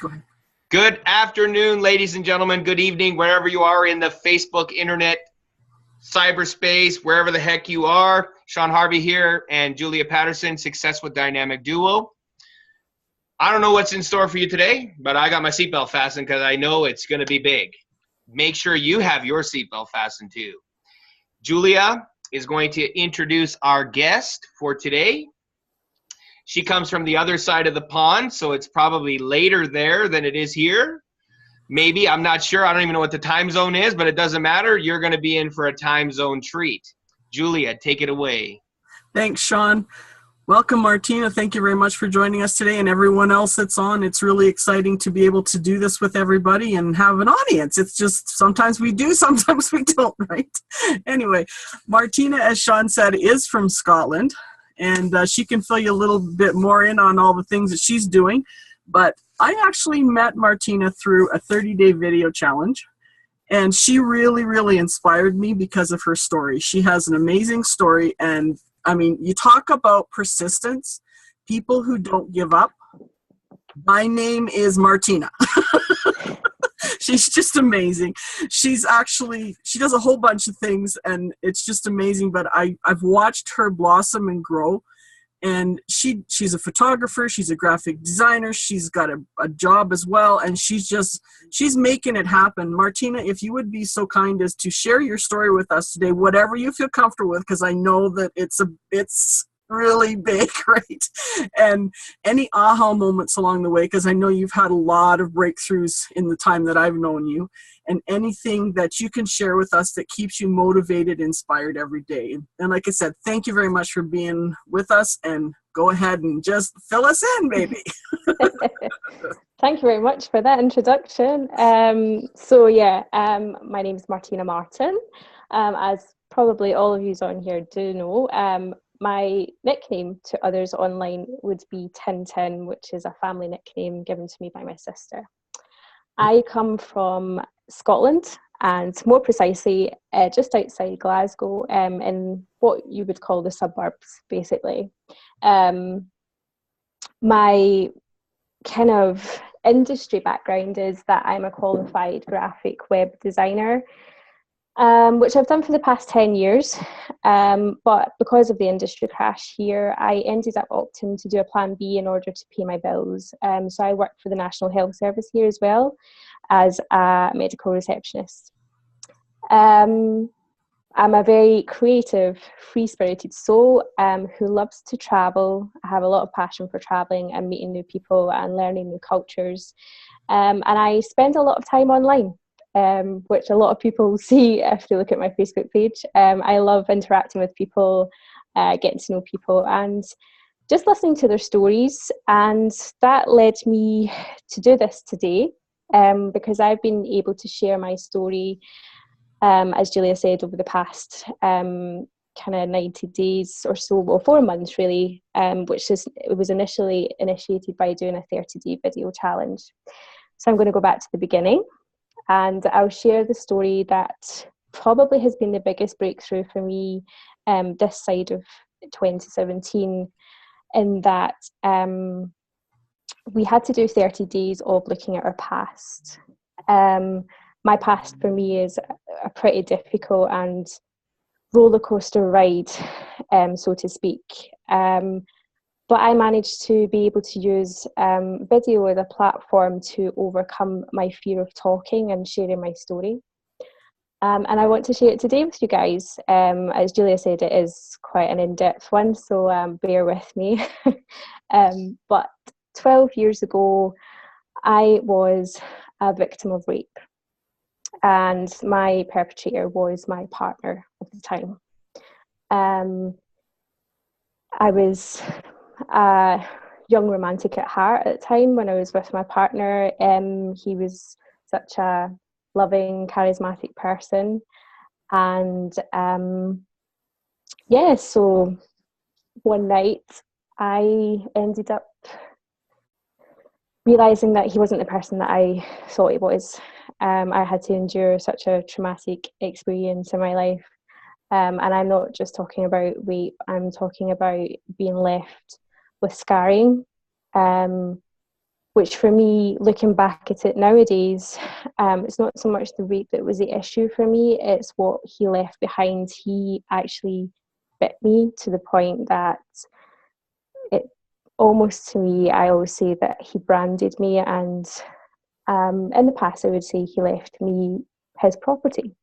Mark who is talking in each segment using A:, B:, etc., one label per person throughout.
A: Go ahead.
B: Good afternoon, ladies and gentlemen. Good evening, wherever you are in the Facebook, internet, cyberspace, wherever the heck you are. Sean Harvey here and Julia Patterson, Success with Dynamic Duo. I don't know what's in store for you today, but I got my seatbelt fastened because I know it's going to be big. Make sure you have your seatbelt fastened too. Julia is going to introduce our guest for today. She comes from the other side of the pond, so it's probably later there than it is here. Maybe, I'm not sure. I don't even know what the time zone is, but it doesn't matter. You're going to be in for a time zone treat. Julia, take it away.
A: Thanks, Sean. Welcome, Martina. Thank you very much for joining us today, and everyone else that's on. It's really exciting to be able to do this with everybody and have an audience. It's just sometimes we do, sometimes we don't, right? Anyway, Martina, as Sean said, is from Scotland, and she can fill you a little bit more in on all the things that she's doing. But I actually met Martina through a 30-day video challenge, and she really, really inspired me because of her story. She has an amazing story, and I mean, you talk about persistence, people who don't give up. My name is Martina. She's just amazing. She does a whole bunch of things, and it's just amazing, but I've watched her blossom and grow. And she's a photographer, she's a graphic designer, she's got a job as well, and she's making it happen. Martina, if you would be so kind as to share your story with us today, whatever you feel comfortable with, because I know that it's really big, right? And any aha moments along the way, because I know you've had a lot of breakthroughs in the time that I've known you, and anything that you can share with us that keeps you motivated, inspired every day. And like I said, thank you very much for being with us, and go ahead and just fill us in, baby.
C: Thank you very much for that introduction. My name is Martina Martin. As probably all of you on here do know, my nickname to others online would be Tintin, which is a family nickname given to me by my sister. I come from Scotland, and more precisely, just outside Glasgow, in what you would call the suburbs, basically. My kind of industry background is that I'm a qualified graphic web designer, which I've done for the past 10 years. But because of the industry crash here, I ended up opting to do a plan B in order to pay my bills. So I work for the National Health Service here as well as a medical receptionist. I'm a very creative, free-spirited soul who loves to travel. I have a lot of passion for traveling and meeting new people and learning new cultures. And I spend a lot of time online. Which a lot of people see if they look at my Facebook page. I love interacting with people, getting to know people, and just listening to their stories. And that led me to do this today, because I've been able to share my story, as Julia said, over the past kind of 90 days or so, well, 4 months really, it was initially initiated by doing a 30-day video challenge. So I'm going to go back to the beginning. And I'll share the story that probably has been the biggest breakthrough for me this side of 2017, in that we had to do 30 days of looking at our past. My past for me is a pretty difficult and roller coaster ride, so to speak. But I managed to be able to use video as a platform to overcome my fear of talking and sharing my story. And I want to share it today with you guys. As Julia said, it is quite an in-depth one, so bear with me. But 12 years ago, I was a victim of rape. And my perpetrator was my partner at the time. I was a young romantic at heart at the time when I was with my partner. He was such a loving, charismatic person. And so one night I ended up realising that he wasn't the person that I thought he was. I had to endure such a traumatic experience in my life. And I'm not just talking about rape, I'm talking about being left with scarring. which for me, looking back at it nowadays, it's not so much the rape that was the issue for me, it's what he left behind. He actually bit me to the point that it almost, to me, I always say that he branded me, and in the past I would say he left me his property.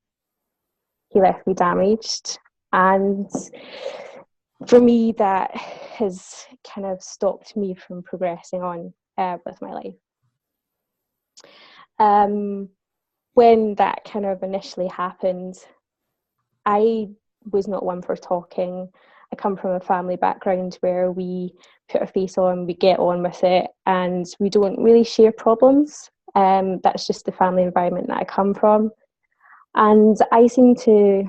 C: He left me damaged, and for me that has kind of stopped me from progressing on with my life. When that kind of initially happened, I was not one for talking. I come from a family background where we put a face on, we get on with it, and we don't really share problems. That's just the family environment that I come from. And I seem to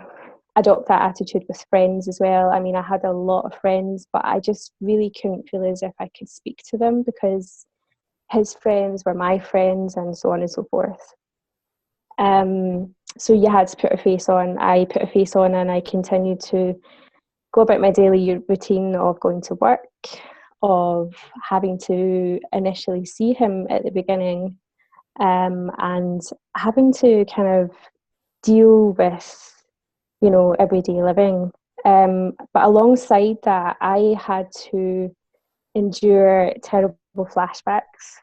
C: adopt that attitude with friends as well. I mean, I had a lot of friends, but I just really couldn't feel as if I could speak to them because his friends were my friends and so on and so forth. So you had to put a face on. I put a face on, and I continued to go about my daily routine of going to work, of having to initially see him at the beginning, and having to kind of deal with, you know, everyday living. But alongside that, I had to endure terrible flashbacks.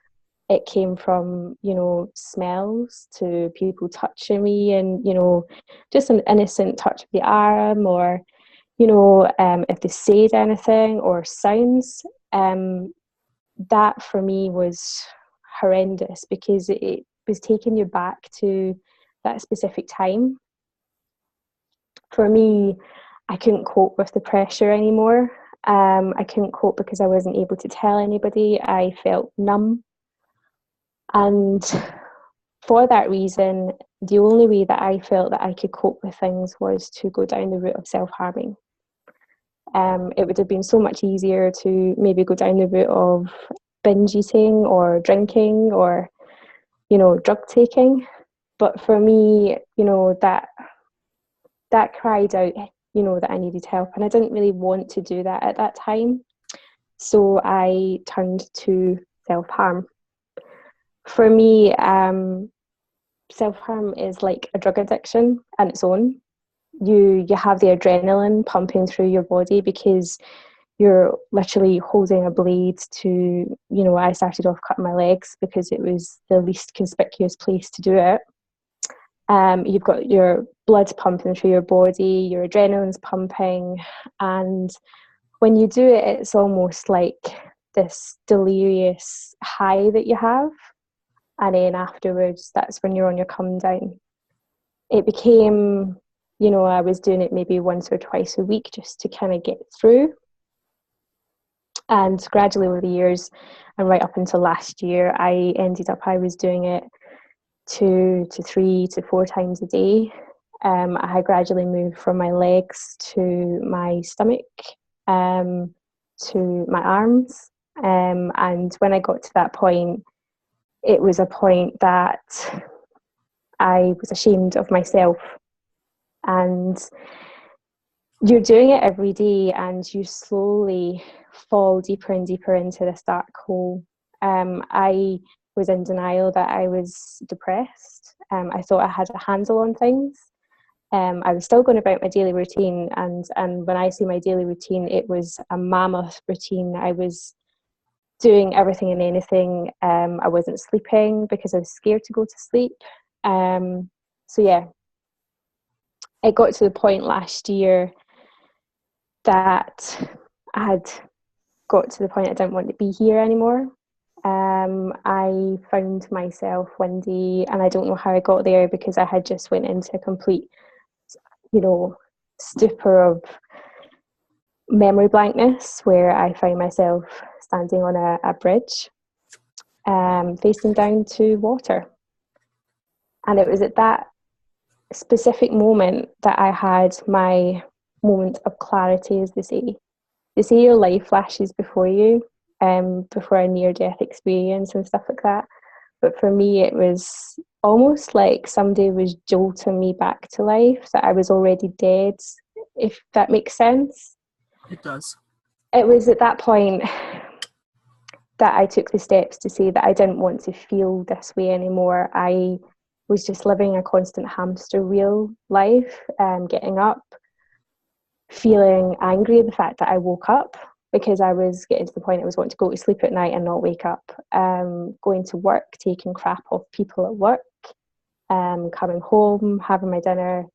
C: It came from, you know, smells to people touching me, and, you know, just an innocent touch of the arm, or, you know, if they said anything, or sounds. That for me was horrendous because it was taking you back to that specific time. For me, I couldn't cope with the pressure anymore. I couldn't cope because I wasn't able to tell anybody. I felt numb. And for that reason, the only way that I felt that I could cope with things was to go down the route of self-harming. It would have been so much easier to maybe go down the route of binge eating or drinking or, you know, drug taking. But for me, you know, that cried out, you know, that I needed help, and I didn't really want to do that at that time. So I turned to self-harm. For me, self-harm is like a drug addiction on its own. You have the adrenaline pumping through your body because you're literally holding a blade to, you know, I started off cutting my legs because it was the least conspicuous place to do it. You've got your blood pumping through your body, your adrenaline's pumping, and when you do it, it's almost like this delirious high that you have, and then afterwards, that's when you're on your come down. It became, you know, I was doing it maybe once or twice a week just to kind of get through. And gradually over the years, and right up until last year, I was doing it 2 to 3 to 4 times a day. I had gradually moved from my legs to my stomach, to my arms. And when I got to that point, it was a point that I was ashamed of myself. And you're doing it every day, and you slowly fall deeper and deeper into this dark hole. I was in denial that I was depressed. I thought I had a handle on things. I was still going about my daily routine, and when I say my daily routine, it was a mammoth routine. I was doing everything and anything. I wasn't sleeping because I was scared to go to sleep. So yeah, it got to the point last year that I had got to the point I didn't want to be here anymore. I found myself one day, and I don't know how I got there because I had just went into a complete, you know, stupor of memory blankness, where I found myself standing on a bridge, facing down to water. And it was at that specific moment that I had my moment of clarity, as they say. They say your life flashes before you, before a near-death experience and stuff like that. But for me, it was almost like somebody was jolting me back to life, that I was already dead, if that makes sense.
A: It does.
C: It was at that point that I took the steps to say that I didn't want to feel this way anymore. I was just living a constant hamster wheel life, getting up, feeling angry at the fact that I woke up, because I was getting to the point I was wanting to go to sleep at night and not wake up, going to work, taking crap off people at work, coming home, having my dinner,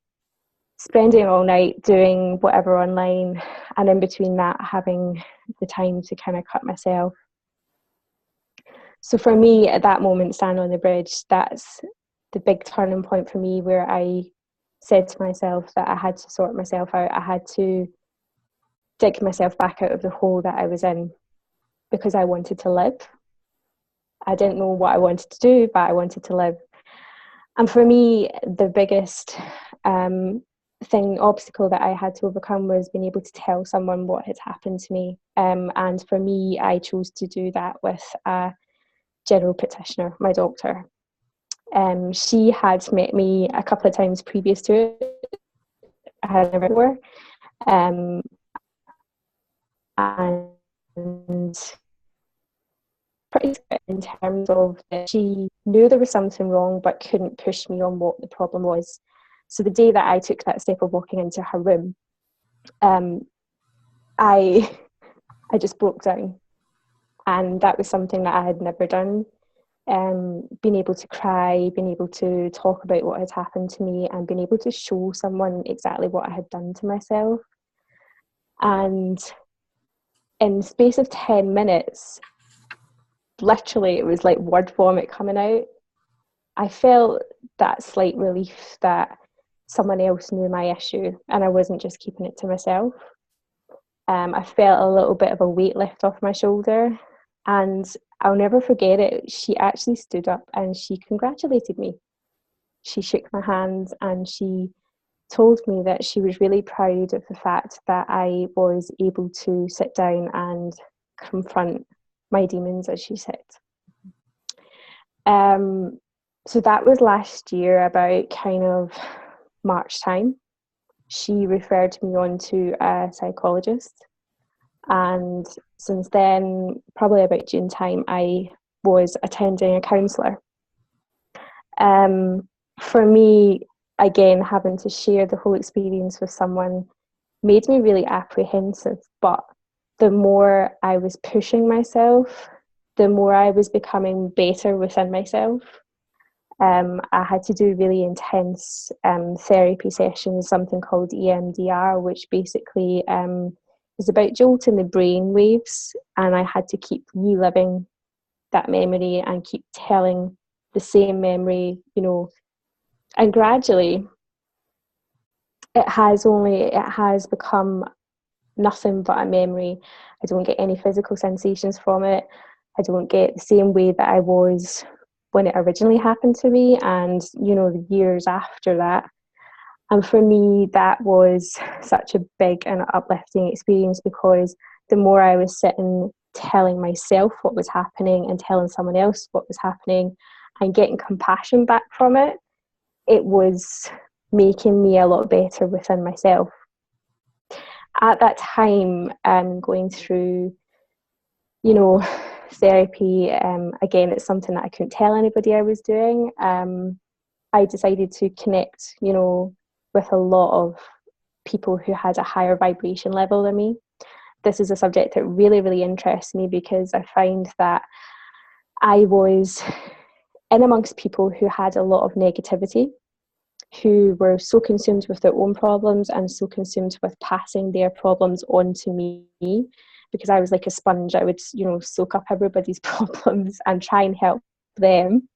C: spending all night doing whatever online, and in between that having the time to kind of cut myself. So for me, at that moment, standing on the bridge, that's the big turning point for me, where I said to myself that I had to sort myself out. I had to dig myself back out of the hole that I was in, because I wanted to live. I didn't know what I wanted to do, but I wanted to live. And for me, the biggest obstacle that I had to overcome was being able to tell someone what had happened to me. And for me, I chose to do that with a general practitioner, my doctor. She had met me a couple of times previous to it. I had never before. And pretty good in terms of that she knew there was something wrong but couldn't push me on what the problem was. So the day that I took that step of walking into her room, I just broke down, and that was something that I had never done. Being able to cry, being able to talk about what had happened to me, and being able to show someone exactly what I had done to myself. And in the space of 10 minutes, literally it was like word vomit coming out. I felt that slight relief that someone else knew my issue and I wasn't just keeping it to myself. I felt a little bit of a weight lift off my shoulder, and I'll never forget it. She actually stood up and she congratulated me. She shook my hand and she told me that she was really proud of the fact that I was able to sit down and confront my demons, as she said. So that was last year, about kind of March time. She referred me on to a psychologist, and since then, probably about June time, I was attending a counsellor. For me, again, having to share the whole experience with someone made me really apprehensive, but the more I was pushing myself, the more I was becoming better within myself. I had to do really intense therapy sessions, something called EMDR, which basically is about jolting the brain waves, and I had to keep reliving that memory and keep telling the same memory, and gradually it has become nothing but a memory. I don't get any physical sensations from it. I don't get the same way that I was when it originally happened to me, and the years after that. And for me, that was such a big and uplifting experience, because the more I was sitting telling myself what was happening and telling someone else what was happening and getting compassion back from it, it was making me a lot better within myself. At that time, going through, therapy, again, it's something that I couldn't tell anybody I was doing. I decided to connect, with a lot of people who had a higher vibration level than me. This is a subject that really, really interests me, because I find that I was in amongst people who had a lot of negativity, who were so consumed with their own problems and so consumed with passing their problems on to me, because I was like a sponge. I would, soak up everybody's problems and try and help them.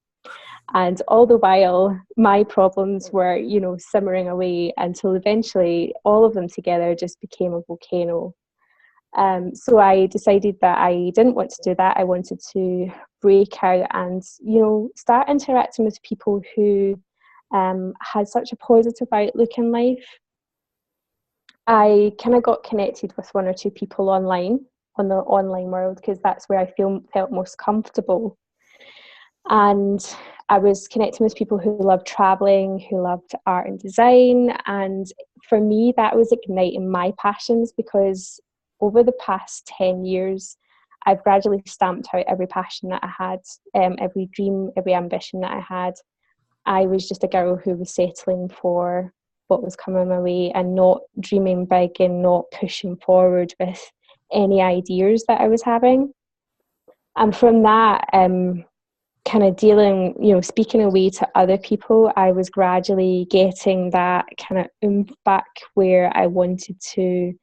C: And all the while, my problems were, simmering away, until eventually all of them together just became a volcano. So I decided that I didn't want to do that. I wanted to break out and, start interacting with people who had such a positive outlook in life. I kind of got connected with one or two people online, on the online world, because that's where I felt most comfortable. And I was connecting with people who loved traveling, who loved art and design. And for me, that was igniting my passions, because over the past 10 years, I've gradually stamped out every passion that I had, every dream, every ambition that I had. I was just a girl who was settling for what was coming my way and not dreaming big and not pushing forward with any ideas that I was having. And from that, kind of dealing, speaking away to other people, I was gradually getting that kind of oomph back where I wanted to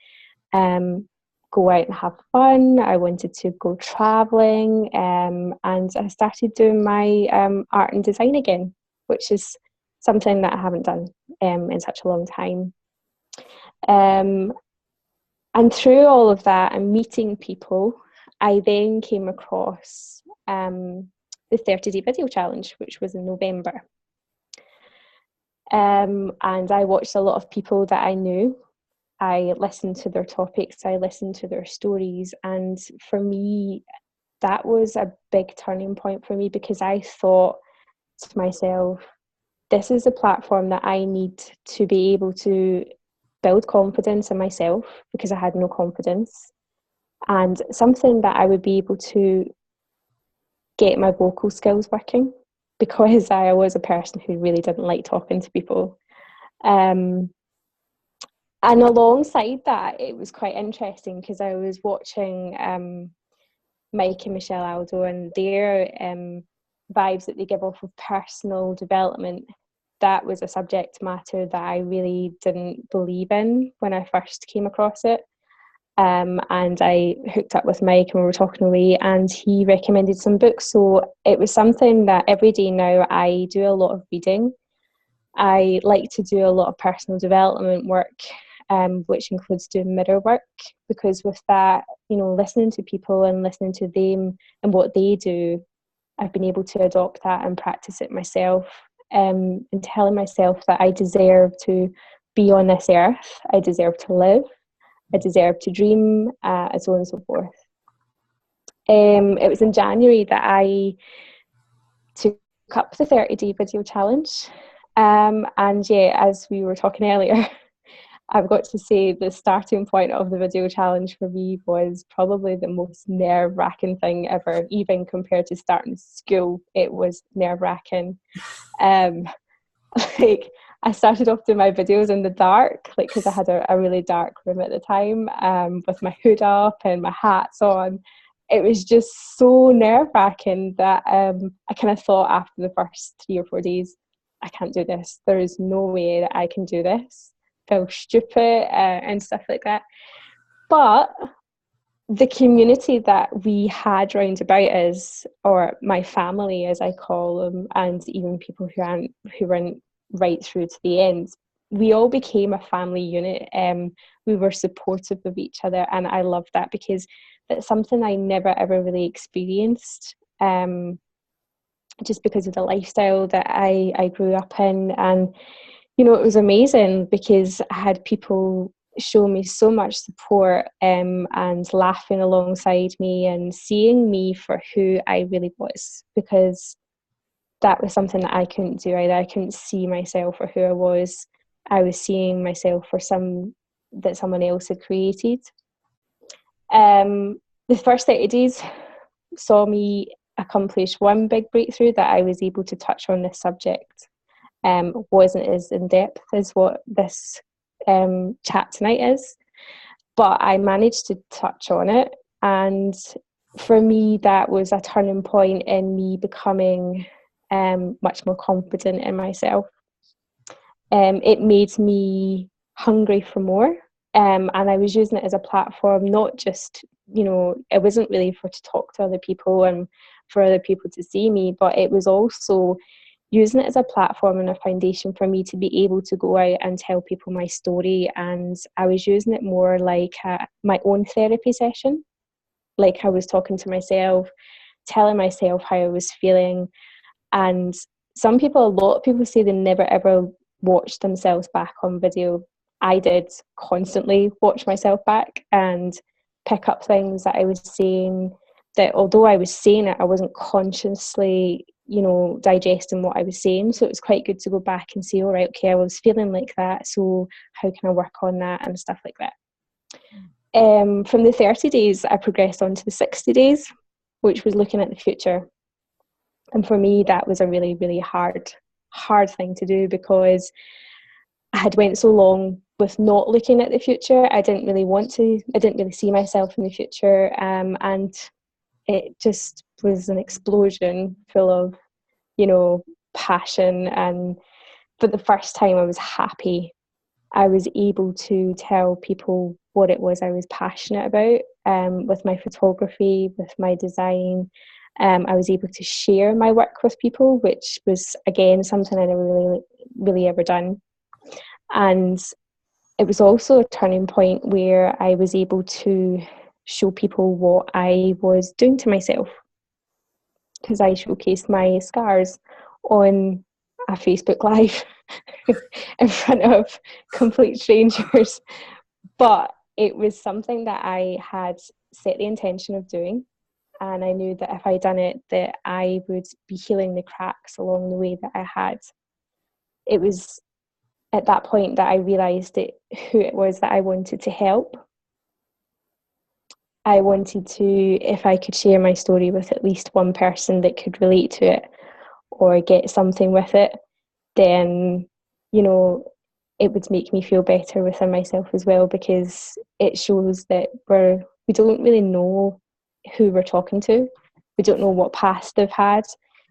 C: go out and have fun. I wanted to go traveling, and I started doing my art and design again, which is something that I haven't done in such a long time. And through all of that and meeting people, I then came across the 30-day video challenge, which was in November. And I watched a lot of people that I knew. I listened to their topics, I listened to their stories, and for me, that was a big turning point for me, because I thought to myself, this is a platform that I need to be able to build confidence in myself, because I had no confidence, and something that I would be able to get my vocal skills working, because I was a person who really didn't like talking to people. And alongside that, it was quite interesting because I was watching Mike and Michelle Aldo and their vibes that they give off of personal development. That was a subject matter that I really didn't believe in when I first came across it. And I hooked up with Mike and we were talking away, and he recommended some books. So it was something that every day now I do a lot of reading. I like to do a lot of personal development work, which includes doing mirror work, because with that, listening to people and listening to them and what they do, I've been able to adopt that and practice it myself, and telling myself that I deserve to be on this earth, I deserve to live, I deserve to dream, and so on and so forth. It was in January that I took up the 30-day video challenge. And yeah, as we were talking earlier, I've got to say the starting point of the video challenge for me was probably the most nerve-wracking thing ever. Even compared to starting school, it was nerve-wracking. Like, I started off doing my videos in the dark, like, because I had a really dark room at the time, with my hood up and my hats on. It was just so nerve-wracking that I kind of thought after the first 3 or 4 days, I can't do this. There is no way that I can do this. Feel stupid and stuff like that. But the community that we had round about us, or my family as I call them, and even people who weren't right through to the end, we all became a family unit. We were supportive of each other, and I loved that because that's something I never ever really experienced, just because of the lifestyle that I grew up in. And it was amazing because I had people show me so much support, and laughing alongside me and seeing me for who I really was, because that was something that I couldn't do either. I couldn't see myself for who I was. I was seeing myself for that someone else had created. The first 30 days saw me accomplish one big breakthrough, that I was able to touch on this subject. Wasn't as in depth as what this chat tonight is, but I managed to touch on it, and for me that was a turning point in me becoming much more confident in myself. It made me hungry for more, and I was using it as a platform, not just, it wasn't really to talk to other people and for other people to see me, but it was also using it as a platform and a foundation for me to be able to go out and tell people my story. And I was using it more like my own therapy session. Like, I was talking to myself, telling myself how I was feeling. And a lot of people say they never ever watched themselves back on video. I did constantly watch myself back and pick up things that I was saying, that although I was saying it, I wasn't consciously digesting what I was saying. So it was quite good to go back and say, all right, okay, I was feeling like that, so how can I work on that and stuff like that. From the 30 days, I progressed on to the 60 days, which was looking at the future. And for me, that was a really, really hard thing to do, because I had went so long with not looking at the future. I didn't really want to. I didn't really see myself in the future. And it just was an explosion full of, passion. And for the first time, I was happy. I was able to tell people what it was I was passionate about, with my photography, with my design. I was able to share my work with people, which was, again, something I never really ever done. And it was also a turning point where I was able to show people what I was doing to myself, because I showcased my scars on a Facebook Live in front of complete strangers. But it was something that I had set the intention of doing, and I knew that if I done it, that I would be healing the cracks along the way that I had. It was at that point that I realised who it was that I wanted to help. I wanted to, if I could share my story with at least one person that could relate to it or get something with it, then, it would make me feel better within myself as well, because it shows that we don't really know who we're talking to. We don't know what past they've had,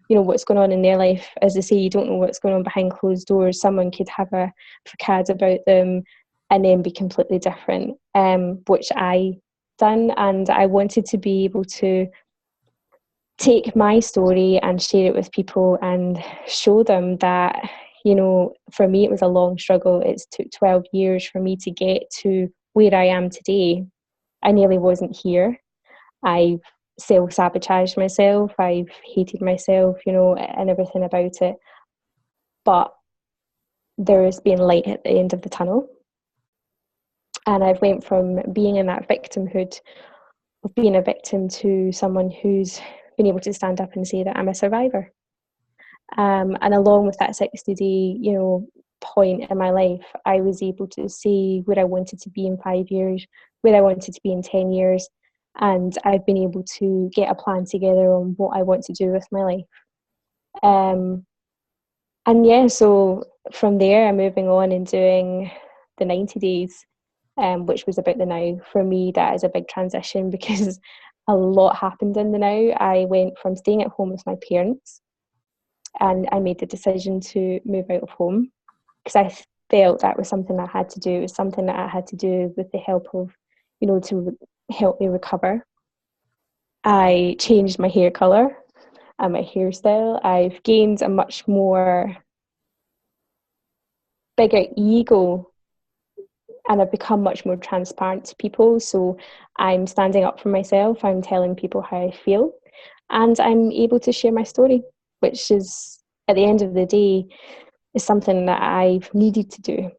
C: what's going on in their life. As I say, you don't know what's going on behind closed doors. Someone could have a facade about them and then be completely different, which I done. And I wanted to be able to take my story and share it with people and show them that, for me, it was a long struggle. It took 12 years for me to get to where I am today. I nearly wasn't here. I've self-sabotaged myself. I've hated myself, and everything about it. But there has been light at the end of the tunnel. And I've went from being in that victimhood of being a victim to someone who's been able to stand up and say that I'm a survivor. And along with that 60-day, point in my life, I was able to see where I wanted to be in 5 years, where I wanted to be in 10 years. And I've been able to get a plan together on what I want to do with my life. And yeah, so from there, I'm moving on and doing the 90 days, which was about the now. For me, that is a big transition, because a lot happened in the now. I went from staying at home with my parents, and I made the decision to move out of home, because I felt that was something I had to do. It was something that I had to do with the help of, to help me recover. I changed my hair colour and my hairstyle. I've gained a much more bigger ego, and I've become much more transparent to people. So I'm standing up for myself. I'm telling people how I feel, and I'm able to share my story, which is, at the end of the day, is something that I've needed to do,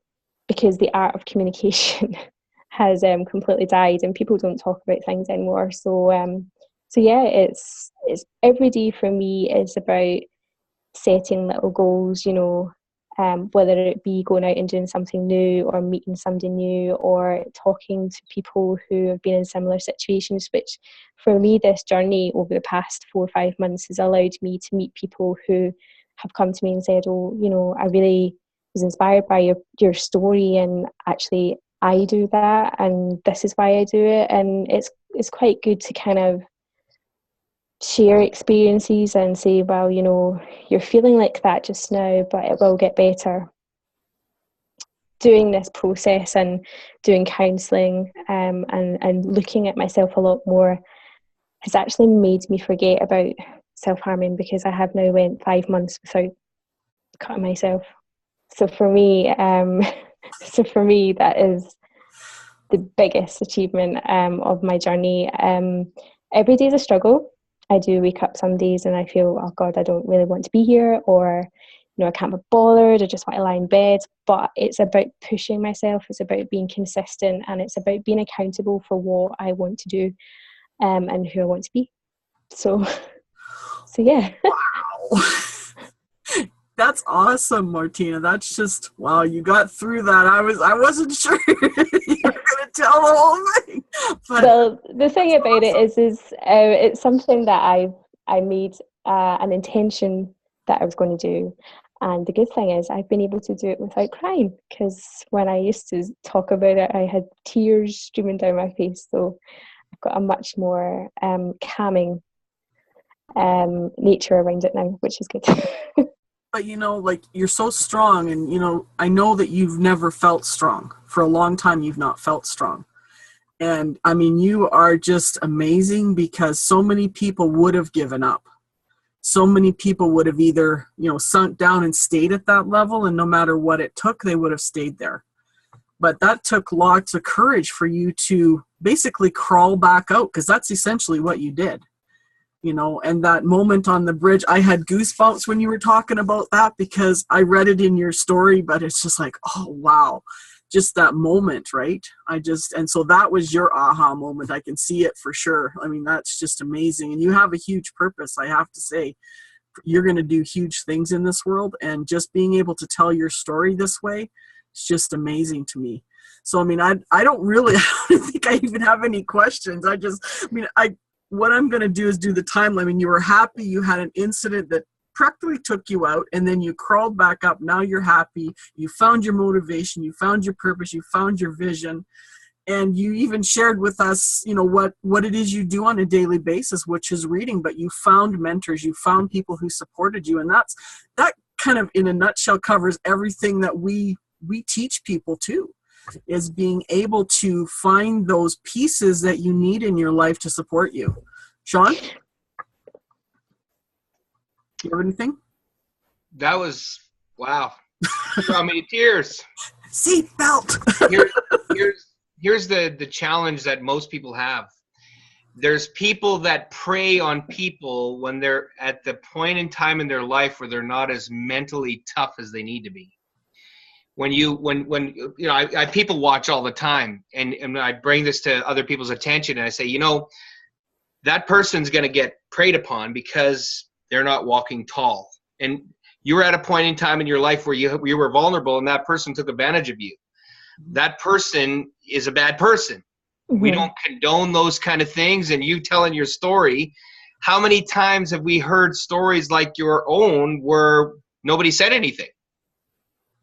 C: because the art of communication has completely died, and people don't talk about things anymore. So yeah, it's every day for me is about setting little goals, whether it be going out and doing something new, or meeting somebody new, or talking to people who have been in similar situations, which for me, this journey over the past 4 or 5 months has allowed me to meet people who have come to me and said, oh, I really was inspired by your story, and actually I do that, and this is why I do it. And it's quite good to kind of share experiences and say, well, you're feeling like that just now, but it will get better. Doing this process and doing counselling, and looking at myself a lot more has actually made me forget about self-harming, because I have now went 5 months without cutting myself. So for me, that is the biggest achievement of my journey. Every day is a struggle. I do wake up some days and I feel, oh God, I don't really want to be here, or I can't be bothered, I just want to lie in bed. But it's about pushing myself, it's about being consistent, and it's about being accountable for what I want to do, and who I want to be. So yeah.
A: Wow. That's awesome, Martina. That's just wow. You got through that. I wasn't sure you were going to tell the whole thing, but
C: Well, the thing about
A: awesome.
C: it's something that I made an intention that I was going to do, and the good thing is I've been able to do it without crying. Because when I used to talk about it, I had tears streaming down my face. So I've got a much more calming nature around it now, which is good.
A: But like you're so strong, and I know that you've never felt strong for a long time. You've not felt strong. And I mean, you are just amazing because so many people would have given up. So many people would have either, sunk down and stayed at that level, and no matter what it took, they would have stayed there. But that took lots of courage for you to basically crawl back out, because that's essentially what you did. And that moment on the bridge, I had goosebumps when you were talking about that, because I read it in your story, but it's just like, oh, wow. Just that moment, right? And so that was your aha moment. I can see it for sure. I mean, that's just amazing. And you have a huge purpose, I have to say. You're going to do huge things in this world. And just being able to tell your story this way, it's just amazing to me. So, I mean, I don't really, I don't think I even have any questions. What I'm going to do is do the timeline. I mean, you were happy you had an incident that practically took you out, and then you crawled back up. Now you're happy. You found your motivation. You found your purpose. You found your vision. And you even shared with us, what it is you do on a daily basis, which is reading. But you found mentors. You found people who supported you. And that kind of, in a nutshell, covers everything that we teach people too, is being able to find those pieces that you need in your life to support you. Sean, you have anything?
B: That was, wow. Brought me to tears.
A: Seatbelt.
B: Here's the challenge that most people have. There's people that prey on people when they're at the point in time in their life where they're not as mentally tough as they need to be. When I people watch all the time, and I bring this to other people's attention, and I say, that person's going to get preyed upon because they're not walking tall. And you were at a point in time in your life where you were vulnerable, and that person took advantage of you. That person is a bad person. Mm-hmm. We don't condone those kind of things. And you telling your story, how many times have we heard stories like your own where nobody said anything?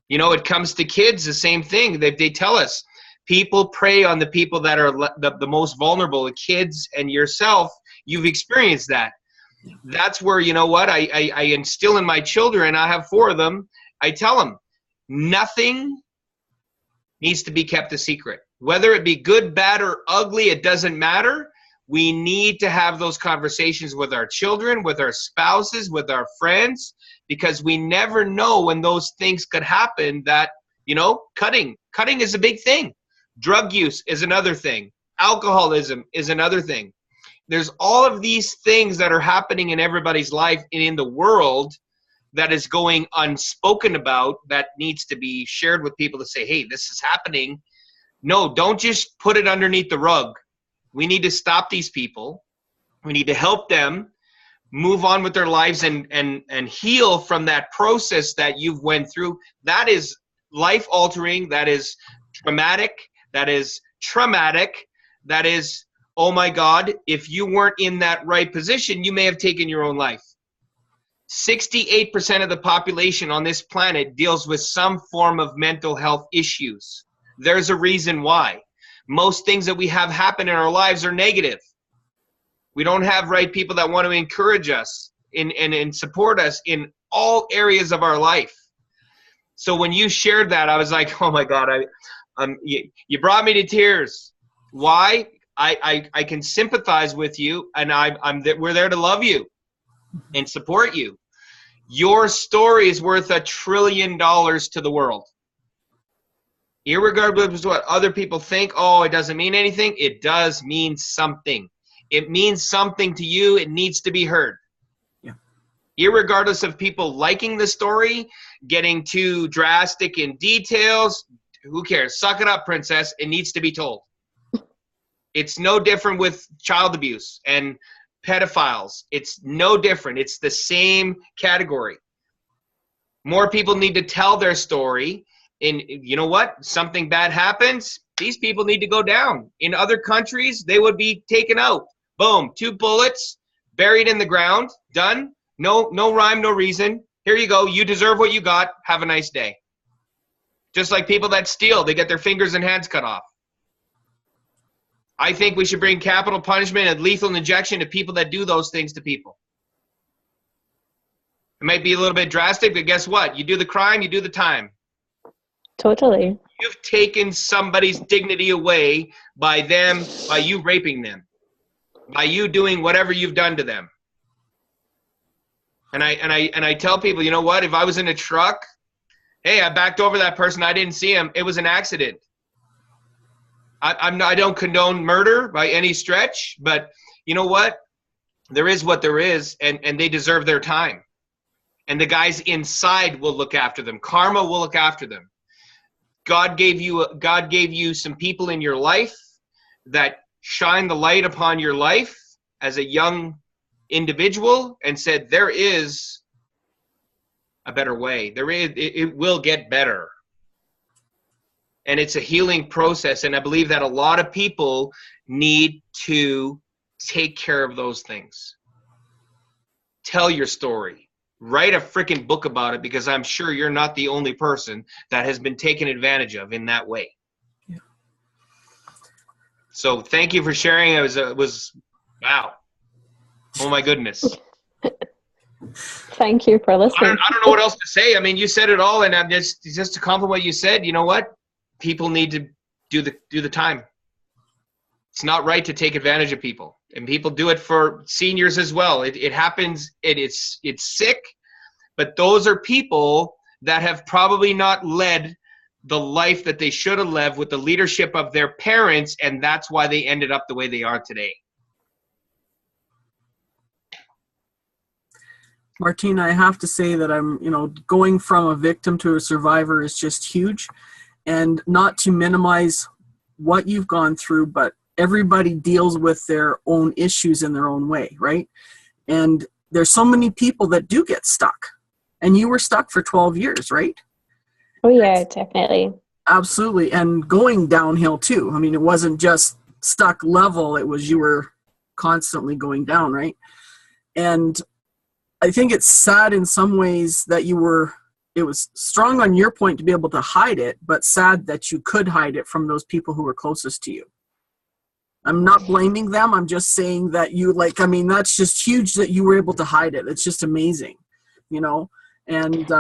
B: It comes to kids, the same thing. They tell us people prey on the people that are the most vulnerable, the kids and yourself. You've experienced that. That's where, I instill in my children, I have 4 of them. I tell them nothing needs to be kept a secret. Whether it be good, bad, or ugly, it doesn't matter. We need to have those conversations with our children, with our spouses, with our friends, because we never know when those things could happen. That, cutting is a big thing. Drug use is another thing. Alcoholism is another thing. There's all of these things that are happening in everybody's life and in the world that is going unspoken about, that needs to be shared with people to say, hey, this is happening. No, don't just put it underneath the rug. We need to stop these people. We need to help them move on with their lives and heal from that process that you've went through. That is life-altering. That is traumatic. That is traumatic. That is, oh my God, if you weren't in that right position, you may have taken your own life. 68% of the population on this planet deals with some form of mental health issues. There's a reason why. Most things that we have happen in our lives are negative. We don't have right people that want to encourage us and support us in all areas of our life. So when you shared that, I was like, oh my God, you brought me to tears. Why? I can sympathize with you, and we're there to love you and support you. Your story is worth $1 trillion to the world. Irregardless of what other people think, oh, it doesn't mean anything. It does mean something. It means something to you. It needs to be heard.
A: Yeah.
B: Irregardless of people liking the story, getting too drastic in details, who cares? Suck it up, princess. It needs to be told. It's no different with child abuse and pedophiles. It's no different. It's the same category. More people need to tell their story. And you know what? Something bad happens, these people need to go down. In other countries, they would be taken out. Boom, 2 bullets, buried in the ground, done. No rhyme, no reason. Here you go. You deserve what you got. Have a nice day. Just like people that steal, they get their fingers and hands cut off. I think we should bring capital punishment and lethal injection to people that do those things to people. It might be a little bit drastic, but guess what? You do the crime, you do the time.
C: Totally.
B: You've taken somebody's dignity away by you raping them, by you doing whatever you've done to them. And I tell people, you know what? If I was in a truck, hey, I backed over that person, I didn't see him. It was an accident. I don't condone murder by any stretch, but you know what? There is what there is, and they deserve their time. And the guys inside will look after them. Karma will look after them. God gave you some people in your life that shine the light upon your life as a young individual and said, there is a better way. It will get better. And it's a healing process. And I believe that a lot of people need to take care of those things. Tell your story. Write a freaking book about it, because I'm sure you're not the only person that has been taken advantage of in that way. Yeah. So thank you for sharing. It was wow. Oh my goodness.
C: Thank you for listening.
B: I don't know what else to say. I mean, you said it all, and I'm just to compliment what you said. You know what? People need to do the time. It's not right to take advantage of people, and people do it for seniors as well. It happens. It's sick, but those are people that have probably not led the life that they should have led with the leadership of their parents, and that's why they ended up the way they are today.
A: Martina, I have to say that I'm, going from a victim to a survivor is just huge. And not to minimize what you've gone through, but everybody deals with their own issues in their own way, right? And there's so many people that do get stuck. And you were stuck for 12 years, right?
C: Oh, yeah, definitely.
A: Absolutely. And going downhill, too. I mean, it wasn't just stuck level. It was you were constantly going down, right? And I think it's sad in some ways that it was strong on your point to be able to hide it, but sad that you could hide it from those people who were closest to you. I'm not blaming them. I'm just saying that that's just huge that you were able to hide it. It's just amazing, and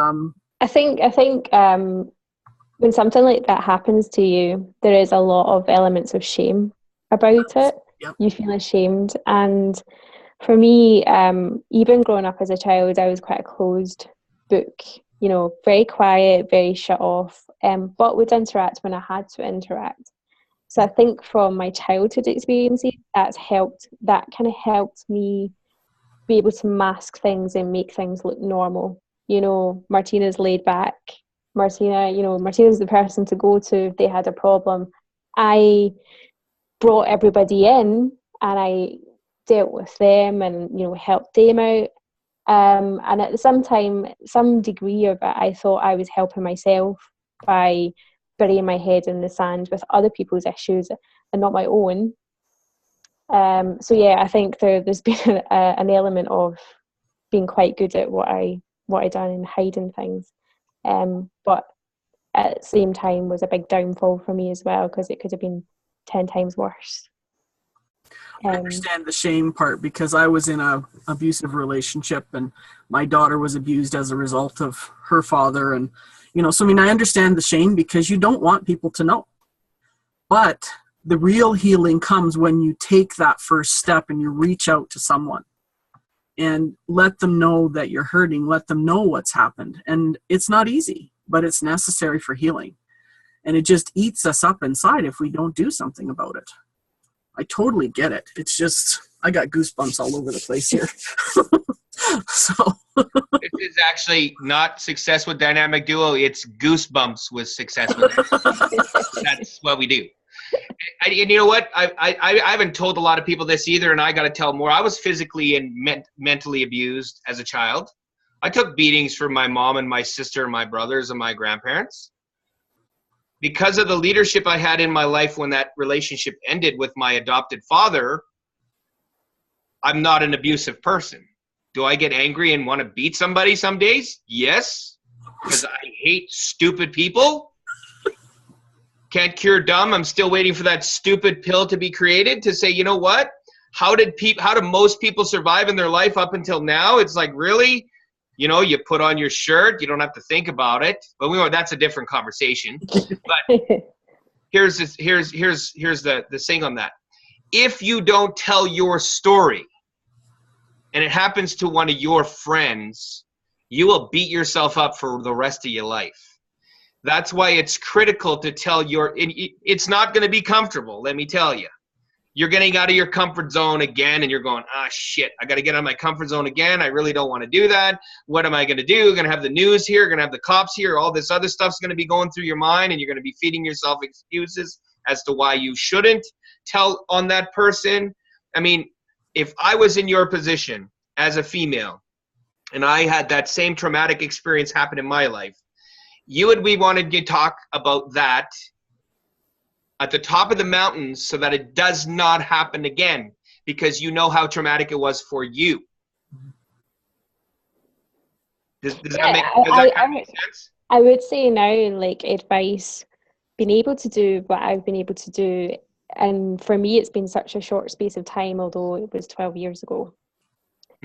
C: I think when something like that happens to you, there is a lot of elements of shame about it.
A: Yep.
C: You feel ashamed. And for me, even growing up as a child, I was quite a closed book, very quiet, very shut off, but would interact when I had to interact. So I think from my childhood experiences, that kind of helped me be able to mask things and make things look normal. Martina's laid back. Martina's the person to go to if they had a problem. I brought everybody in and I dealt with them and, helped them out. And at the same time, some degree of it, I thought I was helping myself by burying my head in the sand with other people's issues and not my own. So yeah, I think there's been an element of being quite good at what I done and hiding things. But at the same time was a big downfall for me as well, because it could have been 10 times worse.
A: I understand the shame part, because I was in an abusive relationship and my daughter was abused as a result of her father. And, I understand the shame because you don't want people to know. But the real healing comes when you take that first step and you reach out to someone and let them know that you're hurting, let them know what's happened. And it's not easy, but it's necessary for healing. And it just eats us up inside if we don't do something about it. I totally get it. It's just, I got goosebumps all over the place here. So
B: this is actually not Success with Dynamic Duo. It's Goosebumps with Success with Dynamic Duo. That's what we do. And you know what? I haven't told a lot of people this either, and I got to tell more. I was physically and mentally abused as a child. I took beatings from my mom and my sister and my brothers and my grandparents. Because of the leadership I had in my life when that relationship ended with my adopted father, I'm not an abusive person. Do I get angry and want to beat somebody some days? Yes, because I hate stupid people. Can't cure dumb. I'm still waiting for that stupid pill to be created to say, you know what? How do most people survive in their life up until now? It's like, really? You know, you put on your shirt, you don't have to think about it. But that's a different conversation. But here's the thing on that. If you don't tell your story and it happens to one of your friends, you will beat yourself up for the rest of your life. That's why it's critical to tell it's not going to be comfortable, let me tell you. You're getting out of your comfort zone again, and you're going, shit, I got to get out of my comfort zone again. I really don't want to do that. What am I going to do? Going to have the news here, going to have the cops here, all this other stuff's going to be going through your mind, and you're going to be feeding yourself excuses as to why you shouldn't tell on that person. I mean, if I was in your position as a female, and I had that same traumatic experience happen in my life, you would be wanting to talk about that at the top of the mountains so that it does not happen again, because you know how traumatic it was for you. Does that make sense?
C: I would say now, like, advice, being able to do what I've been able to do, and for me it's been such a short space of time, although it was 12 years ago,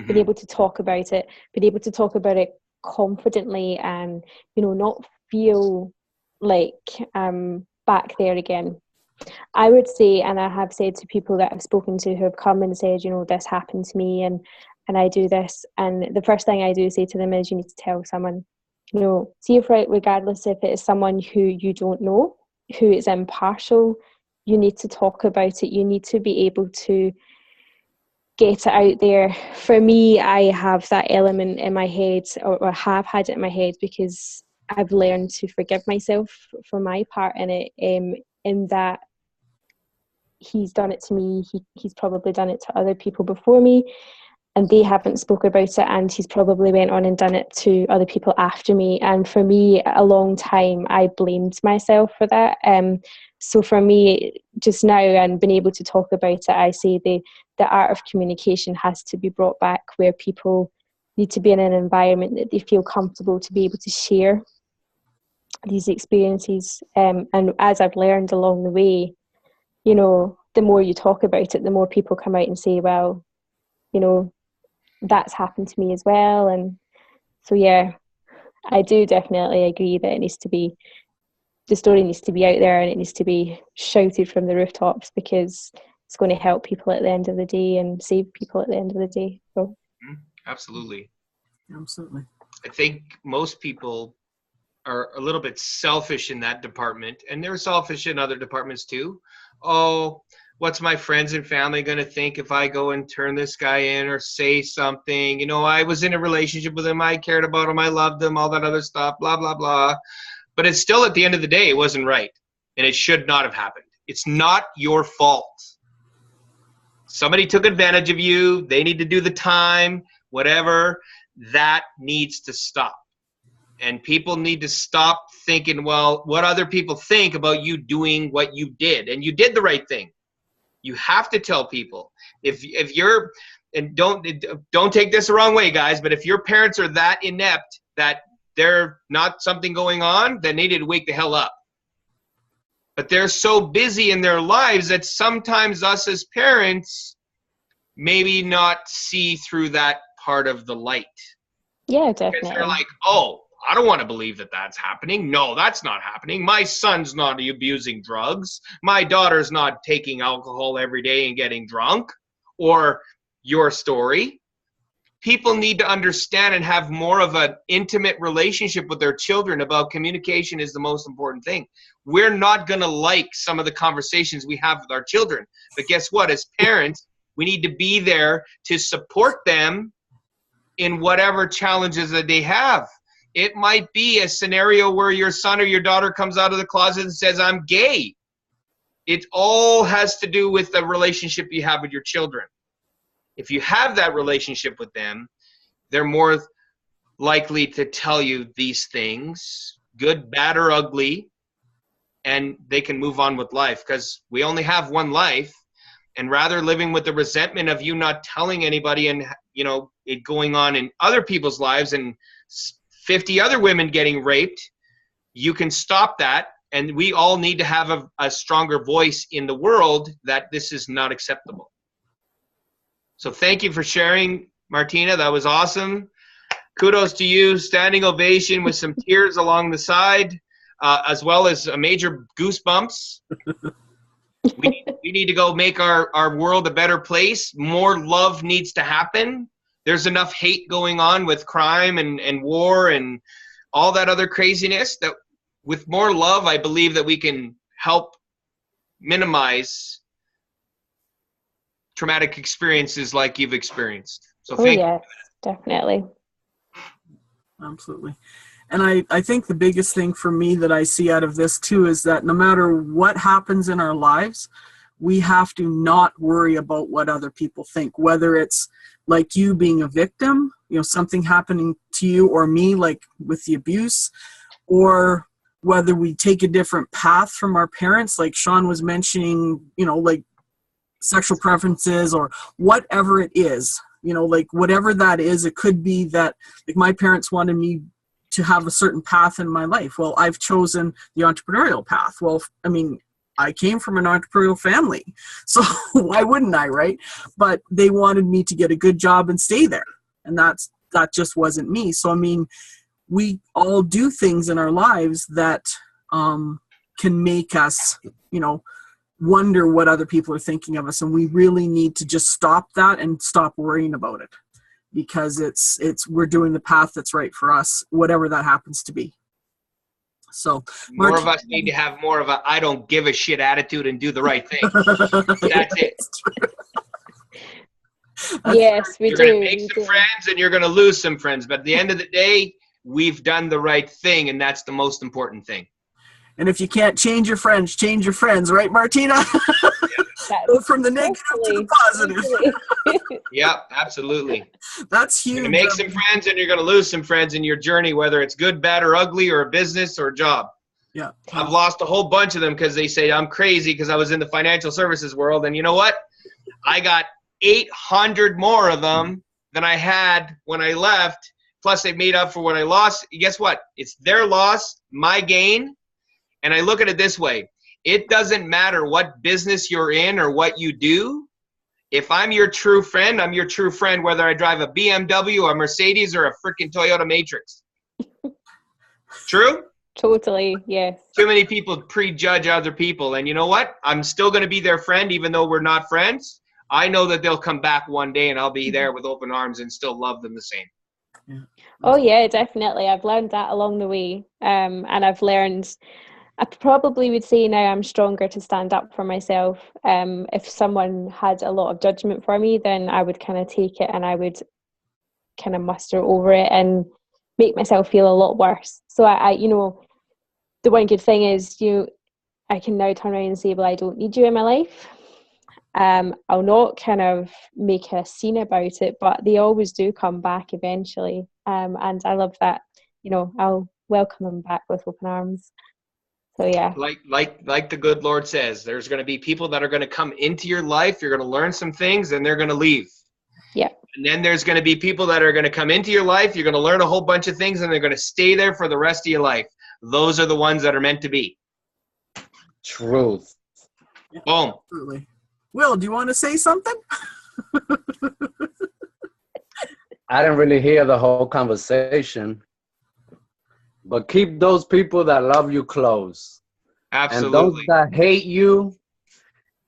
C: being able to talk about it, confidently, and, you know, not feel like back there again. I would say, and I have said to people that I've spoken to who have come and said, you know, this happened to me and I do this, and the first thing I do say to them is, you need to tell someone. You know, see if, regardless if it is someone who you don't know, who is impartial, you need to talk about it. You need to be able to get it out there. For me, I have that element in my head, or have had it in my head, because I've learned to forgive myself for my part in it, in that he's done it to me, he's probably done it to other people before me, and they haven't spoken about it, and he's probably went on and done it to other people after me. And for me, a long time I blamed myself for that. So for me, just now, and being able to talk about it, I say the art of communication has to be brought back, where people need to be in an environment that they feel comfortable to be able to share these experiences. And as I've learned along the way, you know, the more you talk about it, the more people come out and say, well, you know, that's happened to me as well. And so, yeah, I do definitely agree that the story needs to be out there, and it needs to be shouted from the rooftops, because it's going to help people at the end of the day and save people at the end of the day. So.
B: Absolutely.
A: I
B: think most people are a little bit selfish in that department, and they're selfish in other departments too. Oh, what's my friends and family going to think if I go and turn this guy in or say something? You know, I was in a relationship with him, I cared about him, I loved him, all that other stuff, blah, blah, blah. But it's still, at the end of the day, it wasn't right, and it should not have happened. It's not your fault. Somebody took advantage of you. They need to do the time, whatever. That needs to stop. And people need to stop thinking, well, what other people think about you doing what you did. And you did the right thing. You have to tell people. If you're, and don't take this the wrong way, guys, but if your parents are that inept that they're not something going on, then they need to wake the hell up. But they're so busy in their lives that sometimes us as parents maybe not see through that part of the light.
C: Yeah, definitely.
B: Because they're like, oh, I don't want to believe that that's happening. No, that's not happening. My son's not abusing drugs. My daughter's not taking alcohol every day and getting drunk. Or your story. People need to understand and have more of an intimate relationship with their children about communication is the most important thing. We're not going to like some of the conversations we have with our children. But guess what? As parents, we need to be there to support them in whatever challenges that they have. It might be a scenario where your son or your daughter comes out of the closet and says, I'm gay. It all has to do with the relationship you have with your children. If you have that relationship with them, they're more likely to tell you these things, good, bad, or ugly, and they can move on with life, because we only have one life. And rather living with the resentment of you not telling anybody, and it going on in other people's lives and 50 other women getting raped, you can stop that. And we all need to have a stronger voice in the world that this is not acceptable. So thank you for sharing, Martina. That was awesome. Kudos to you. Standing ovation with some tears along the side, as well as a major goosebumps. We need to go make our world a better place. More love needs to happen. There's enough hate going on with crime and war and all that other craziness, that with more love, I believe that we can help minimize traumatic experiences like you've experienced. So thank you.
C: Definitely.
A: Absolutely. And I think the biggest thing for me that I see out of this too is that no matter what happens in our lives, we have to not worry about what other people think, whether it's like you being a victim, something happening to you or me, like with the abuse, or whether we take a different path from our parents, like Sean was mentioning, like sexual preferences or whatever it is, like whatever that is. It could be that like my parents wanted me to have a certain path in my life. Well, I've chosen the entrepreneurial path. Well, I mean, I came from an entrepreneurial family, so why wouldn't I, right? But they wanted me to get a good job and stay there, and that just wasn't me. So I mean, we all do things in our lives that can make us, wonder what other people are thinking of us, and we really need to just stop that and stop worrying about it, because we're doing the path that's right for us, whatever that happens to be. So
B: more of us need to have more of a I don't give a shit attitude and do the right thing. That's it.
C: Yes, we do.
B: You're going to make some friends and you're going to lose some friends. But at the end of the day, we've done the right thing, and that's the most important thing.
A: And if you can't change your friends, right, Martina? Go from the negative to the positive.
B: Yeah, absolutely.
A: That's huge.
B: You're going to make some friends and you're going to lose some friends in your journey, whether it's good, bad, or ugly, or a business or a job.
A: Yeah.
B: I've lost a whole bunch of them because they say I'm crazy because I was in the financial services world. And you know what? I got 800 more of them than I had when I left. Plus, they made up for what I lost. Guess what? It's their loss, my gain. And I look at it this way. It doesn't matter what business you're in or what you do. If I'm your true friend, I'm your true friend, whether I drive a BMW, a Mercedes, or a freaking Toyota Matrix. True?
C: Totally, yes.
B: Too many people prejudge other people. And you know what? I'm still going to be their friend, even though we're not friends. I know that they'll come back one day and I'll be there with open arms and still love them the same.
A: Yeah.
C: Oh, yeah, definitely. I've learned that along the way. And I've learned... I probably would say now I'm stronger to stand up for myself. If someone had a lot of judgment for me, then I would kind of take it and I would kind of muster over it and make myself feel a lot worse. So I the one good thing is I can now turn around and say, well, I don't need you in my life. I'll not kind of make a scene about it, but they always do come back eventually. And I love that, I'll welcome them back with open arms. So yeah,
B: like the good Lord says, there's going to be people that are going to come into your life. You're going to learn some things, and they're going to leave.
C: Yeah.
B: And then there's going to be people that are going to come into your life. You're going to learn a whole bunch of things, and they're going to stay there for the rest of your life. Those are the ones that are meant to be.
D: Truth.
A: Yeah,
B: Boom.
A: absolutely. Will, do you want to say something?
D: I didn't really hear the whole conversation. But keep those people that love you close.
B: Absolutely.
D: And those that hate you,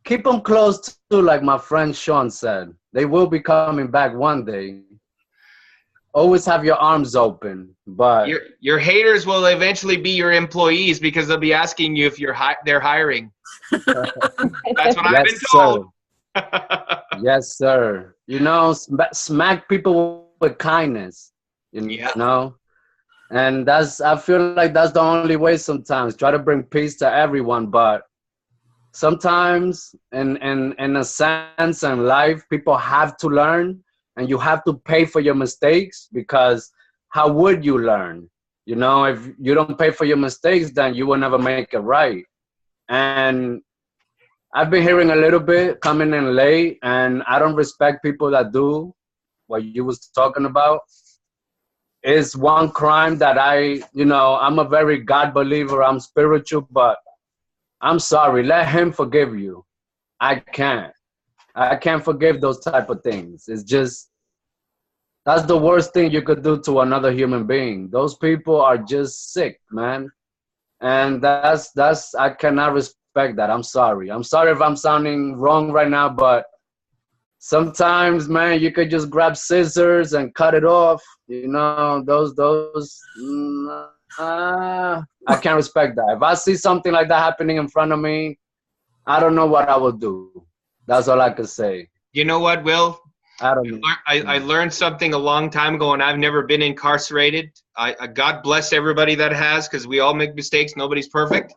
D: keep them close too, like my friend Sean said. They will be coming back one day. Always have your arms open. But
B: your haters will eventually be your employees because they'll be asking you if they're hiring. That's what I've been told.
D: Yes, sir. Smack people with kindness. You know? And I feel like that's the only way sometimes. Try to bring peace to everyone, but sometimes in a sense in life, people have to learn and you have to pay for your mistakes, because how would you learn? You know, if you don't pay for your mistakes, then you will never make it right. And I've been hearing a little bit coming in late, and I don't respect people that do what you was talking about. It's one crime that I'm a very God believer, I'm spiritual, but I'm sorry, let him forgive you. I can't forgive those type of things. It's just, that's the worst thing you could do to another human being. Those people are just sick, man. And I cannot respect that. I'm sorry. I'm sorry if I'm sounding wrong right now, but sometimes, man, you could just grab scissors and cut it off. You know, I can't respect that. If I see something like that happening in front of me, I don't know what I will do. That's all I can say.
B: You know what, Will?
D: I don't know.
B: I learned something a long time ago, and I've never been incarcerated. I God bless everybody that has, because we all make mistakes. Nobody's perfect.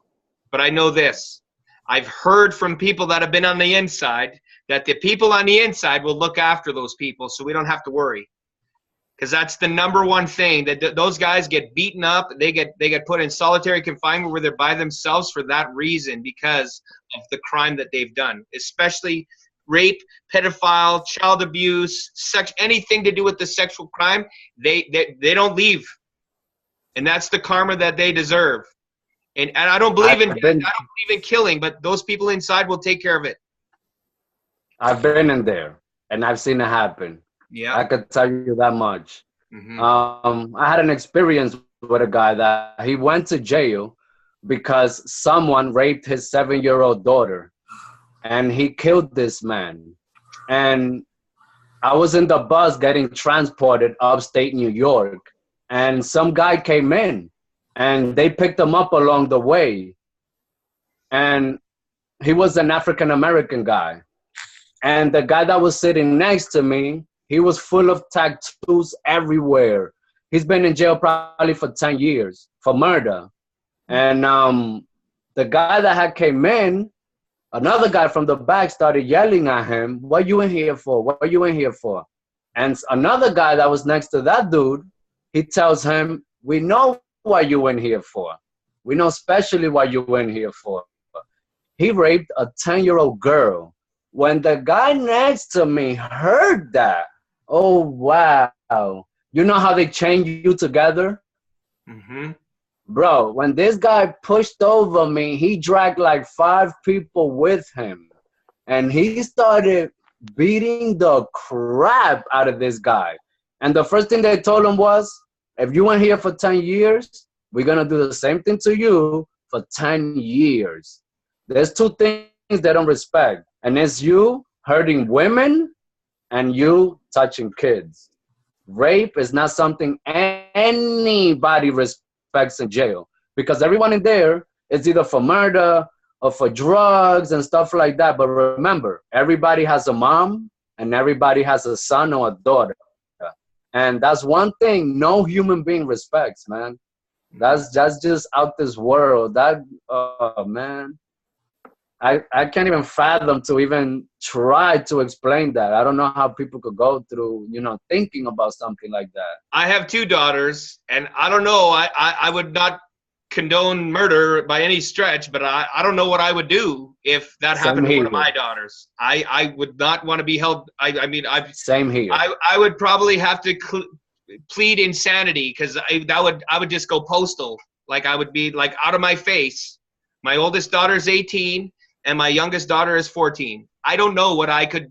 B: But I know this. I've heard from people that have been on the inside that the people on the inside will look after those people, so we don't have to worry. Because that's the number one thing, that those guys get beaten up. They get put in solitary confinement where they're by themselves for that reason, because of the crime that they've done, especially rape, pedophile, child abuse, anything to do with the sexual crime. They don't leave, and that's the karma that they deserve. And I don't believe in death. I don't believe in killing, but those people inside will take care of it.
D: I've been in there, and I've seen it happen.
B: Yeah,
D: I could tell you that much.
B: Mm-hmm.
D: I had an experience with a guy that he went to jail because someone raped his 7-year-old daughter, and he killed this man. And I was in the bus getting transported upstate New York, and some guy came in, and they picked him up along the way. And he was an African-American guy. And the guy that was sitting next to me, he was full of tattoos everywhere. He's been in jail probably for 10 years for murder. And the guy that had came in, another guy from the back started yelling at him, "What you in here for? What are you in here for?" And another guy that was next to that dude, he tells him, "We know what you in here for. We know especially what you in here for." He raped a 10-year-old girl. When the guy next to me heard that, oh, wow. You know how they chain you together?
B: Mm-hmm.
D: Bro, when this guy pushed over me, he dragged like 5 people with him. And he started beating the crap out of this guy. And the first thing they told him was, if you went here for 10 years, we're going to do the same thing to you for 10 years. There's 2 things they don't respect. And it's you hurting women and you touching kids. Rape is not something anybody respects in jail, because everyone in there is either for murder or for drugs and stuff like that. But remember, everybody has a mom and everybody has a son or a daughter. And that's one thing no human being respects, man. That's just out this world. Man. I can't even fathom to even try to explain that. I don't know how people could go through, thinking about something like that.
B: I have 2 daughters, and I don't know. I would not condone murder by any stretch, but I don't know what I would do if that happened to one of my daughters. I would not want to be held.
D: Same here.
B: I would probably have to plead insanity, because I would just go postal. Like, I would be like out of my face. My oldest daughter is 18. And my youngest daughter is 14. I don't know what I could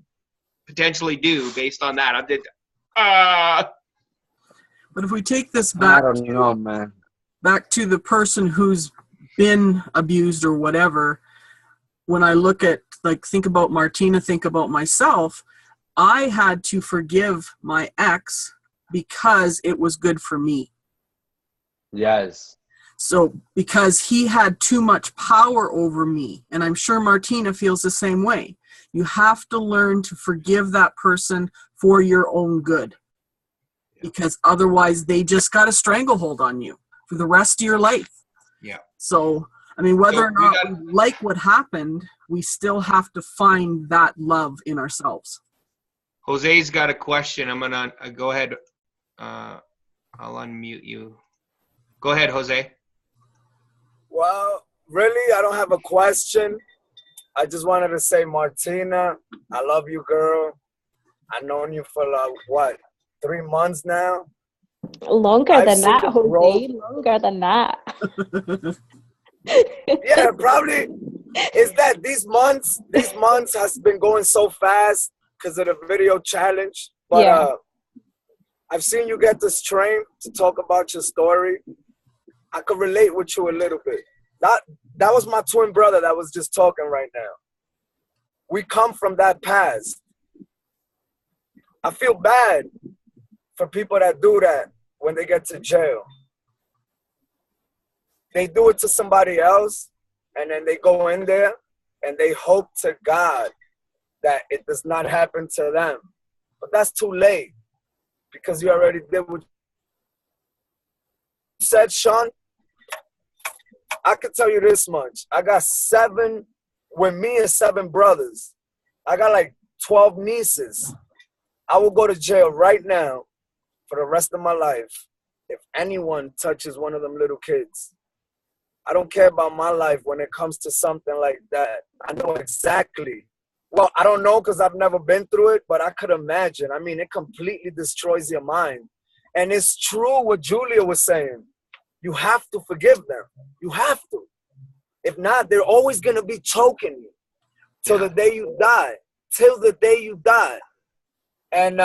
B: potentially do based on that.
A: But if we take this back,
D: I don't know, man.
A: Back to the person who's been abused or whatever, when I look at, think about Martina, think about myself, I had to forgive my ex because it was good for me.
D: Yes.
A: So because he had too much power over me, and I'm sure Martina feels the same way, you have to learn to forgive that person for your own good, because otherwise they just got a stranglehold on you for the rest of your life.
B: Yeah.
A: So, whether or not we like what happened, we still have to find that love in ourselves.
B: Jose's got a question. I'm going to go ahead. I'll unmute you. Go ahead, Jose.
E: Well, really, I don't have a question. I just wanted to say, Martina, I love you, girl. I've known you for what, 3 months now?
C: Longer than
E: seen
C: that,
E: the
C: Jose.
E: growth.
C: Longer than that.
E: Yeah, probably. Is that these months has been going so fast because of the video challenge. But
C: Yeah.
E: I've seen you get the strength to talk about your story. I could relate with you a little bit. That was my twin brother that was just talking right now. We come from that past. I feel bad for people that do that when they get to jail. They do it to somebody else, and then they go in there, and they hope to God that it does not happen to them. But that's too late, because you already did what you said, Sean. I can tell you this much. I got 7, with me and 7 brothers. I got like 12 nieces. I will go to jail right now for the rest of my life if anyone touches one of them little kids. I don't care about my life when it comes to something like that. I know exactly. Well, I don't know because I've never been through it, but I could imagine. I mean, it completely destroys your mind. And it's true what Julia was saying. You have to forgive them. You have to. If not, they're always going to be choking you till the day you die. Till the day you die. And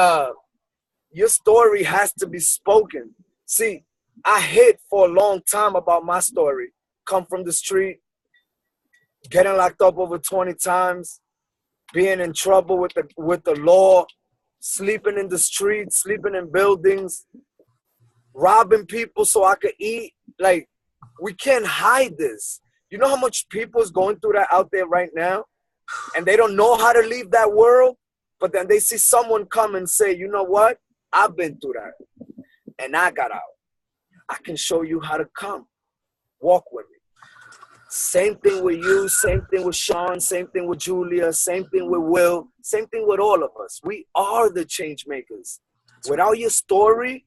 E: your story has to be spoken. See, I hid for a long time about my story. Come from the street, getting locked up over 20 times, being in trouble with the law, sleeping in the streets, sleeping in buildings, robbing people so I could eat. Like, we can't hide this. You know how much people is going through that out there right now? And they don't know how to leave that world, but then they see someone come and say, you know what? I've been through that, and I got out. I can show you how to come. Walk with me. Same thing with you, same thing with Sean, same thing with Julia, same thing with Will, same thing with all of us. We are the change makers. Without your story,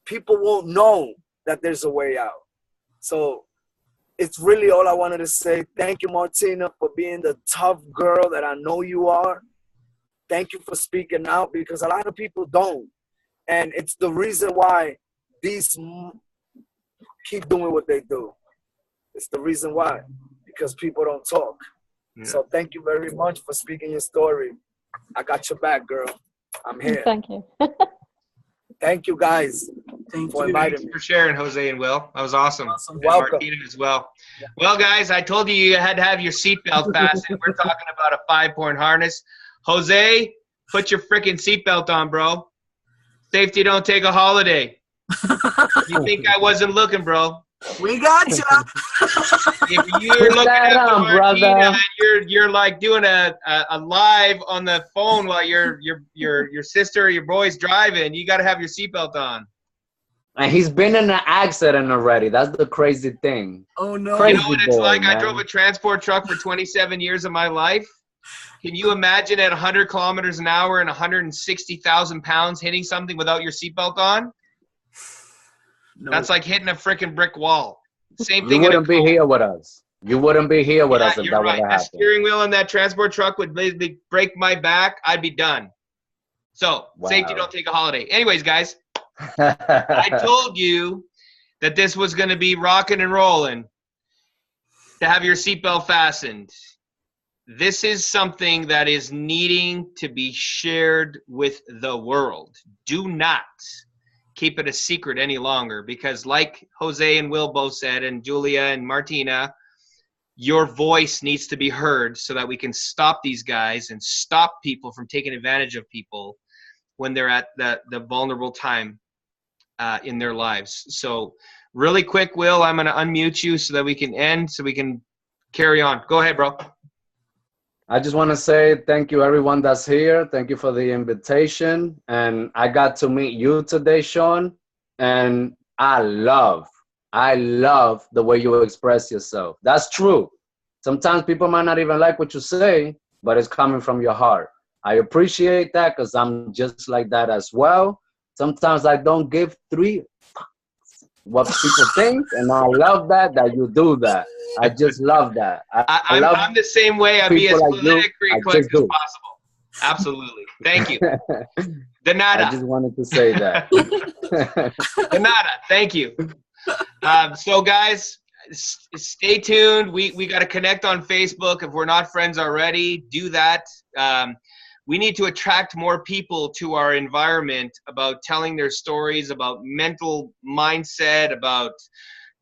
E: people won't know that there's a way out. So it's really all I wanted to say. Thank you, Martina, for being the tough girl that I know you are. Thank you for speaking out, because a lot of people don't. And it's the reason why these keep doing what they do. It's the reason why, because people don't talk. Yeah. So thank you very much for speaking your story. I got your back, girl. I'm here.
C: Thank you.
E: Thank you, guys, for inviting me.
B: For sharing, Jose and Will. That was awesome.
E: Welcome.
B: Martina as well. Yeah. Well, guys, I told you had to have your seatbelt fastened. We're talking about a 5-point harness. Jose, put your freaking seatbelt on, bro. Safety don't take a holiday. You think I wasn't looking, bro?
A: We got you.
B: If you're looking at Martina, you're like doing a live on the phone while your sister or your boy's driving, you got to have your seatbelt on.
D: And he's been in an accident already. That's the crazy thing.
A: Oh no!
B: Crazy, you know what it's like? Man. I drove a transport truck for 27 years of my life. Can you imagine at 100 kilometers an hour and 160,000 pounds hitting something without your seatbelt on? No. That's like hitting a freaking brick wall. Same thing.
D: You wouldn't be here with us. You wouldn't be here with us if that would have happened.
B: A steering wheel on that transport truck would break my back. I'd be done. So safety don't take a holiday. Anyways, guys, I told you that this was going to be rocking and rolling. To have your seatbelt fastened. This is something that is needing to be shared with the world. Do not keep it a secret any longer, because like Jose and Will both said, and Julia and Martina, your voice needs to be heard so that we can stop these guys and stop people from taking advantage of people when they're at the vulnerable time in their lives. So really quick, Will, I'm going to unmute you so that we can end, so we can carry on. Go ahead, bro.
D: I just want to say thank you, everyone that's here. Thank you for the invitation. And I got to meet you today, Sean. And I love the way you express yourself. That's true. Sometimes people might not even like what you say, but it's coming from your heart. I appreciate that, because I'm just like that as well. Sometimes I don't give 3 what people think, and I love that you do that. I just love that. I love
B: I'm the same way. I'll be as
D: people like you.
B: politically
D: I
B: correct
D: just
B: as
D: do.
B: possible. Absolutely. Thank you.
D: I
B: Danada.
D: just wanted to say that.
B: Danada. Thank you. So guys, stay tuned. We got to connect on Facebook. If we're not friends already, do that. We need to attract more people to our environment about telling their stories, about mental mindset, about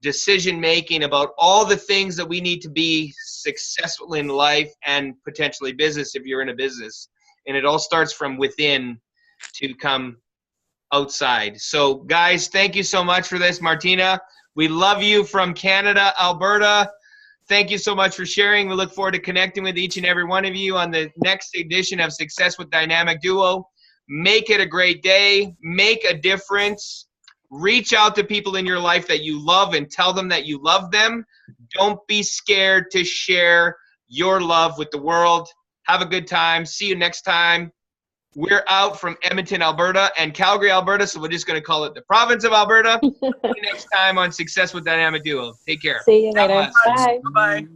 B: decision making, about all the things that we need to be successful in life and potentially business if you're in a business. And it all starts from within to come outside. So guys, thank you so much for this. Martina, we love you from Canada, Alberta. Thank you so much for sharing. We look forward to connecting with each and every one of you on the next edition of Success with Dynamic Duo. Make it a great day. Make a difference. Reach out to people in your life that you love and tell them that you love them. Don't be scared to share your love with the world. Have a good time. See you next time. We're out from Edmonton, Alberta, and Calgary, Alberta, so we're just going to call it the province of Alberta. See you next time on Success with Dynamic Duo. Take care.
C: See you
B: God
C: later.
B: bless.
C: Bye.
A: Bye-bye.